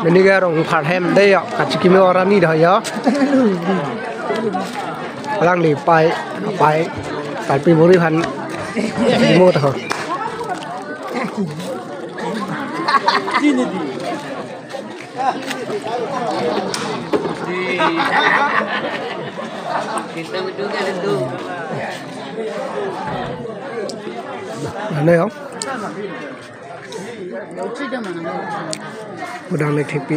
Ini kan orang Farhem deh ya, kaciki me orang ni dah ya. Orang ni pai pimurihan mo tahu. Kita berdua itu. Mana ya? Udang ni tipi.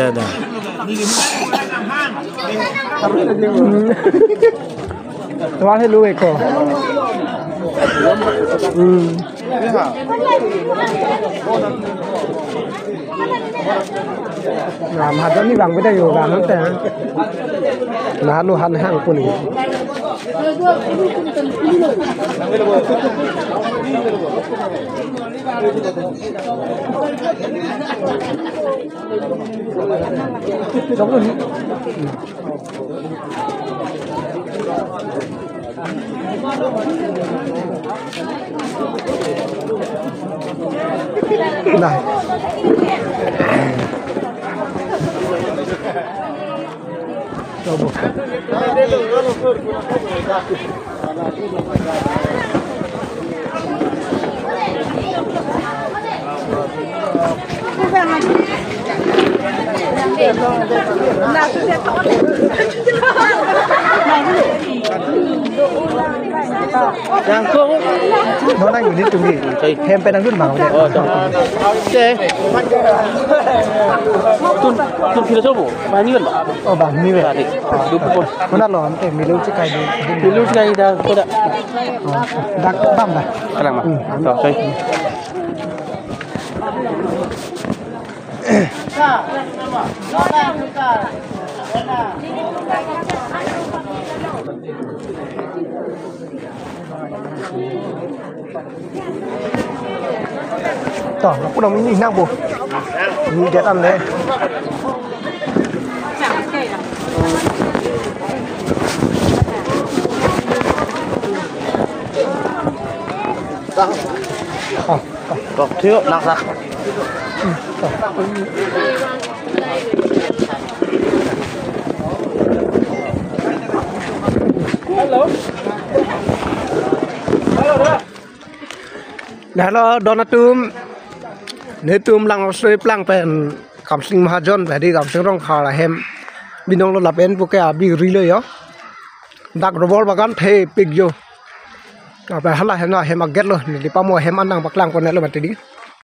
Dah. Tuan hello eko. Làm hạt giống như vàng với đây rồi vàng lắm thế. Mà nó hàn hàng của này. Giống rồi. Này. Coba. Yang kau, Nó đang nhìn tụi mình. Thêm bên đang rút màu đây. okay. Tuh kita coba, banyak kan? Oh bang, ni Tadi, weh. 20 Mana lo ante milu cikai ni. Dulu sekali dah, kau dah. Dak bam dah. Sekarang mah. Tahu, coy. Tỏ nó cũng đồng nhìn năng bộ. Nhìn chết ăn đấy. Kau thiếu nak nak. Dah lo donatum. Netum lang soi plang pen kamsing mahajon badi kamsing rong khala hem binong lo lapen puke abi rilo yo dak robol bagan the pig yo apa hala hem na hem aget lo ni pamo hem anang baklang kon lo matidi